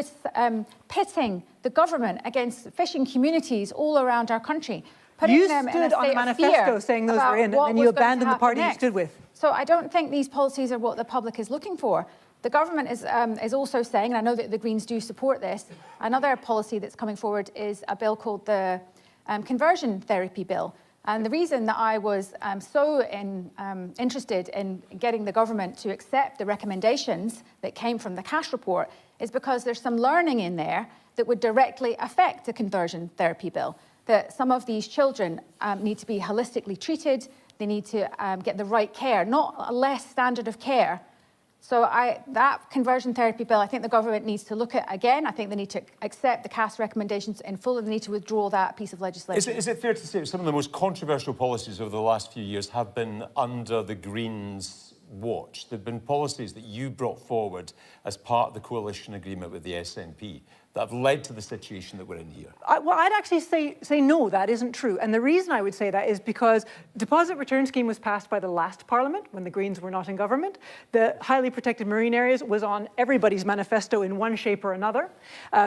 pitting the government against fishing communities all around our country. You stood on a manifesto saying those were in, and you abandoned the party you stood with. So I don't think these policies are what the public is looking for. The government is also saying, and I know that the Greens do support this, another policy that's coming forward is a bill called the Conversion Therapy Bill. And the reason that I was so interested in getting the government to accept the recommendations that came from the Cash report is because there's some learning in there that would directly affect the conversion therapy bill. That some of these children need to be holistically treated, they need to get the right care, not a less standard of care. So that conversion therapy bill, I think the government needs to look at again. I think they need to accept the CAS recommendations in full, and they need to withdraw that piece of legislation. Is it fair to say that some of the most controversial policies over the last few years have been under the Greens' watch? There have been policies that you brought forward as part of the coalition agreement with the SNP that have led to the situation that we're in here? Well, I'd actually say no, that isn't true. And the reason I would say that is because deposit return scheme was passed by the last Parliament when the Greens were not in government. The highly protected marine areas was on everybody's manifesto in one shape or another.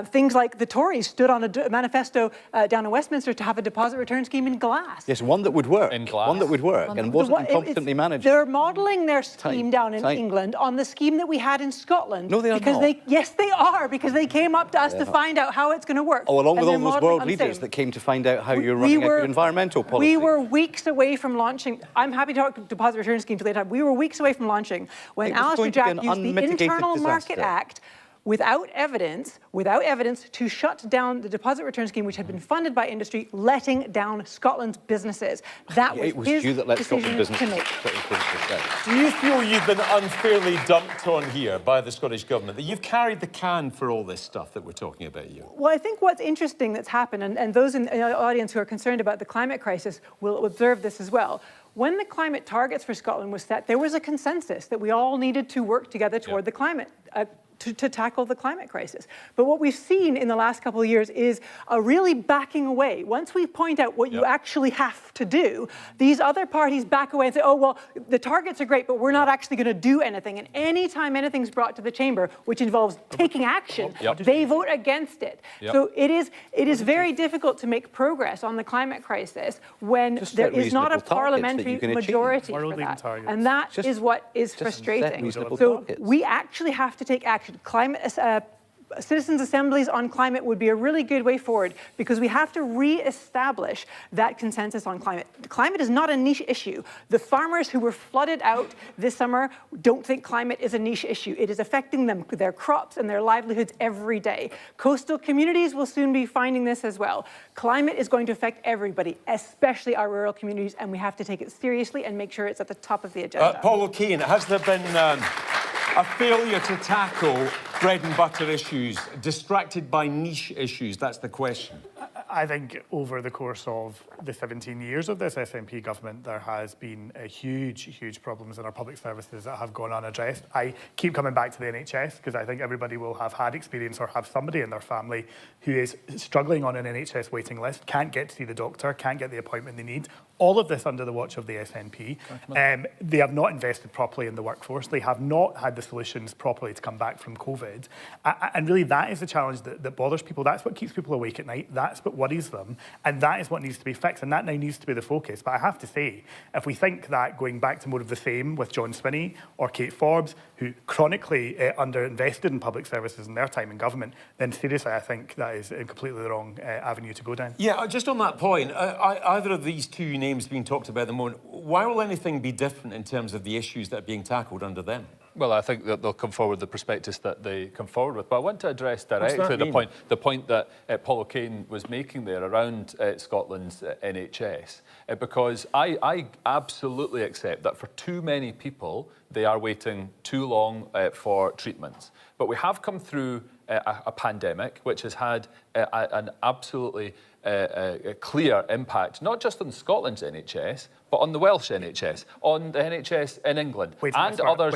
Things like the Tories stood on a manifesto down in Westminster to have a deposit return scheme in glass. Yes, one that would work. In glass. One that would work and wasn't incompetently managed. They're modelling their scheme down in England on the scheme that we had in Scotland. No, they are not. Yes, they are, because they came up to us to find out how it's going to work. Oh, along with all those world leaders that came to find out how you're running a good environmental policy. We were weeks away from launching. I'm happy to talk deposit return scheme later. We were weeks away from launching when Alistair Jack used the Internal Market Act without evidence to shut down the deposit return scheme, which had been funded by industry, letting down Scotland's businesses. That was his decision to make. Do you feel you've been unfairly dumped on here by the Scottish Government, that you've carried the can for all this stuff that we're talking about here? Well, I think what's interesting that's happened, and those in the audience who are concerned about the climate crisis will observe this as well. When the climate targets for Scotland was set, there was a consensus that we all needed to work together toward the climate, to tackle the climate crisis. But what we've seen in the last couple of years is a really backing away. Once we point out what you actually have to do, these other parties back away and say, oh, well, the targets are great, but we're not actually going to do anything. And anytime anything's brought to the chamber, which involves taking action, they vote against it. So it is very difficult to make progress on the climate crisis when there is not a parliamentary majority for that. And that is what is frustrating. So we actually have to take action. Citizens' assemblies on climate would be a really good way forward, because we have to re-establish that consensus on climate. Climate is not a niche issue. The farmers who were flooded out this summer don't think climate is a niche issue. It is affecting them, their crops and their livelihoods every day. Coastal communities will soon be finding this as well. Climate is going to affect everybody, especially our rural communities, and we have to take it seriously and make sure it's at the top of the agenda. Paul O'Kane, has there been a failure to tackle bread and butter issues, distracted by niche issues? That's the question. I think over the course of the 17 years of this SNP government, there has been a huge problems in our public services that have gone unaddressed. I keep coming back to the NHS because I think everybody will have had experience or have somebody in their family who is struggling on an NHS waiting list, can't get to see the doctor, can't get the appointment they need. All of this under the watch of the SNP. They have not invested properly in the workforce. They have not had the solutions properly to come back from COVID. And really, that is the challenge that bothers people. That's what keeps people awake at night. That's what worries them. And that is what needs to be fixed. And that now needs to be the focus. But I have to say, if we think that going back to more of the same with John Swinney or Kate Forbes, who chronically underinvested in public services in their time in government, then seriously, I think that is completely the wrong avenue to go down. Yeah, just on that point, either of these two names being talked about at the moment, why will anything be different in terms of the issues that are being tackled under them? Well, I think that they'll come forward with the prospectus that they come forward with. But I want to address directly the point that Paul O'Kane was making there around Scotland's NHS, because I absolutely accept that for too many people, they are waiting too long for treatments. But we have come through a pandemic which has had an absolutely clear impact, not just on Scotland's NHS, but on the Welsh NHS, on the NHS in England, and others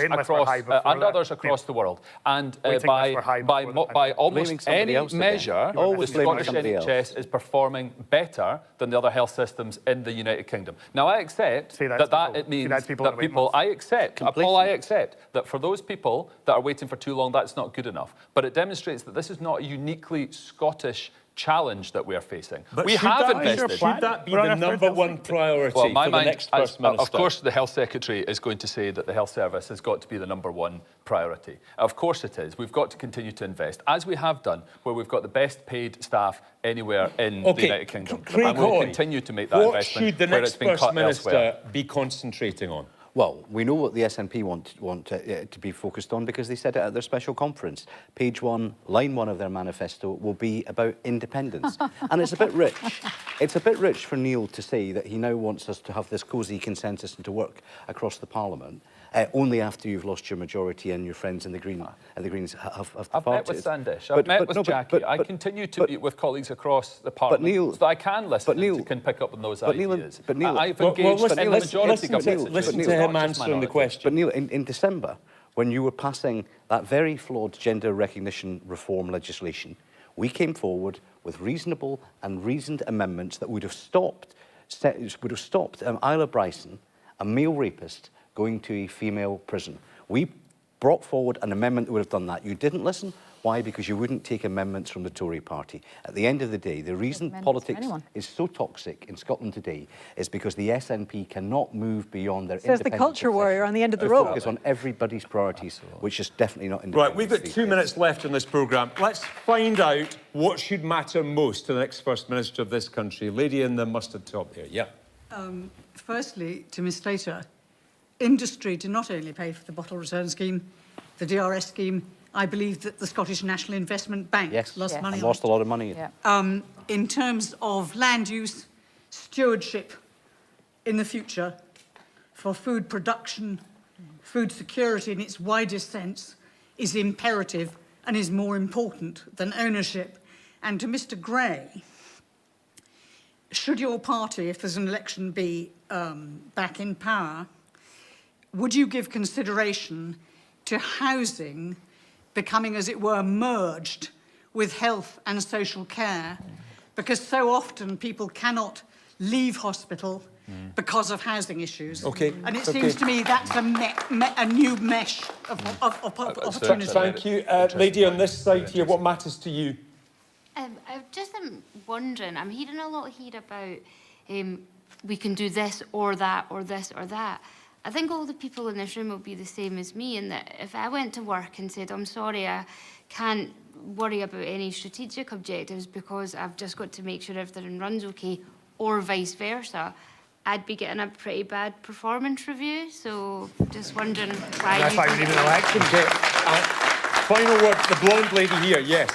across the world. And by almost any measure, the Scottish NHS is performing better than the other health systems in the United Kingdom. Now, I accept it means that people, I accept that for those people that are waiting for too long, that's not good enough. But it demonstrates that this is not a uniquely Scottish challenge that we are facing. But we have invested. Should that be the #1 priority for the next First Minister? Of course, the Health Secretary is going to say that the health service has got to be the #1 priority. Of course it is. We've got to continue to invest, as we have done, where we've got the best paid staff anywhere in the United Kingdom. And we'll continue to make that investment where it's been cut elsewhere. What should the next First Minister be concentrating on? Well, we know what the SNP want to be focused on because they said it at their special conference. Page 1, line 1 of their manifesto will be about independence. And it's a bit rich. It's a bit rich for Neil to say that he now wants us to have this cosy consensus and to work across the Parliament. Only after you've lost your majority and your friends in the Greens have departed. I've met with Sandesh, I've met with Jackie. I continue to meet with colleagues across the Parliament so that I can listen and can pick up on those ideas. But Neil, I've engaged in the majority government. Listen to him answering the question. But Neil, in December, when you were passing that very flawed gender recognition reform legislation, we came forward with reasonable and reasoned amendments that would have stopped Isla Bryson, a male rapist, going to a female prison. We brought forward an amendment that would have done that. You didn't listen. Why? Because you wouldn't take amendments from the Tory party. At the end of the day, the reason politics is so toxic in Scotland today is because the SNP cannot move beyond their Says the culture warrior on the end of the road. Focus on everybody's priorities, which is definitely not independent. Right, we've got 2 minutes left in this programme. Let's find out what should matter most to the next First Minister of this country. Lady in the mustard top there, yeah. Firstly, to Ms Slater, industry do not only pay for the bottle return scheme, the DRS scheme. I believe that the Scottish National Investment Bank lost money on it. Lost a lot of money. Yeah. In terms of land use, stewardship in the future for food production, food security in its widest sense is imperative and is more important than ownership. And to Mr Gray, should your party, if there's an election, be back in power, would you give consideration to housing becoming, as it were, merged with health and social care? Because so often people cannot leave hospital because of housing issues. Okay. And it seems to me that's a new mesh of opportunity. Thank you. Lady on this side here, what matters to you? I just am wondering, I'm hearing a lot here about we can do this or that or this or that. I think all the people in this room will be the same as me, in that if I went to work and said, I'm sorry, I can't worry about any strategic objectives because I've just got to make sure everything runs okay, or vice versa, I'd be getting a pretty bad performance review. So just wondering why That's like even an election. Final word, the blonde lady here, yes.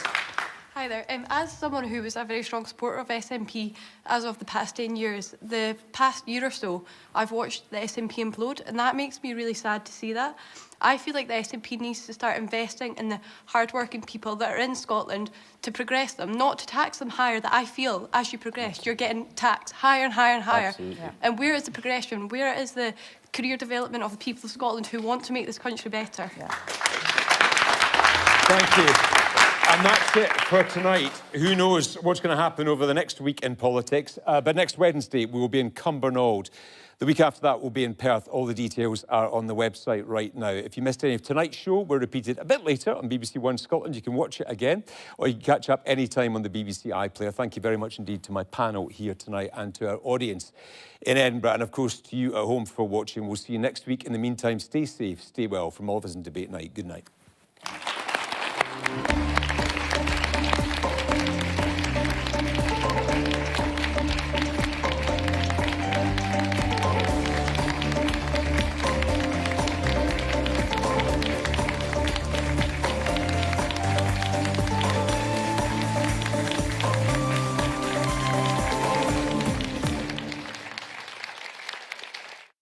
Hi there. As someone who was a very strong supporter of SNP as of the past 10 years, the past year or so, I've watched the SNP implode, and that makes me really sad to see that. I feel like the SNP needs to start investing in the hard-working people that are in Scotland to progress them, not to tax them higher. That I feel, as you progress, you're getting taxed higher and higher and higher. Absolutely. Yeah. And where is the progression? Where is the career development of the people of Scotland who want to make this country better? Yeah. Thank you. And that's it for tonight. Who knows what's going to happen over the next week in politics. But next Wednesday, we will be in Cumbernauld. The week after that, we'll be in Perth. All the details are on the website right now. If you missed any of tonight's show, we're repeated a bit later on BBC One Scotland. You can watch it again, or you can catch up any time on the BBC iPlayer. Thank you very much indeed to my panel here tonight and to our audience in Edinburgh. And of course, to you at home for watching. We'll see you next week. In the meantime, stay safe, stay well. From all of us in Debate Night, good night.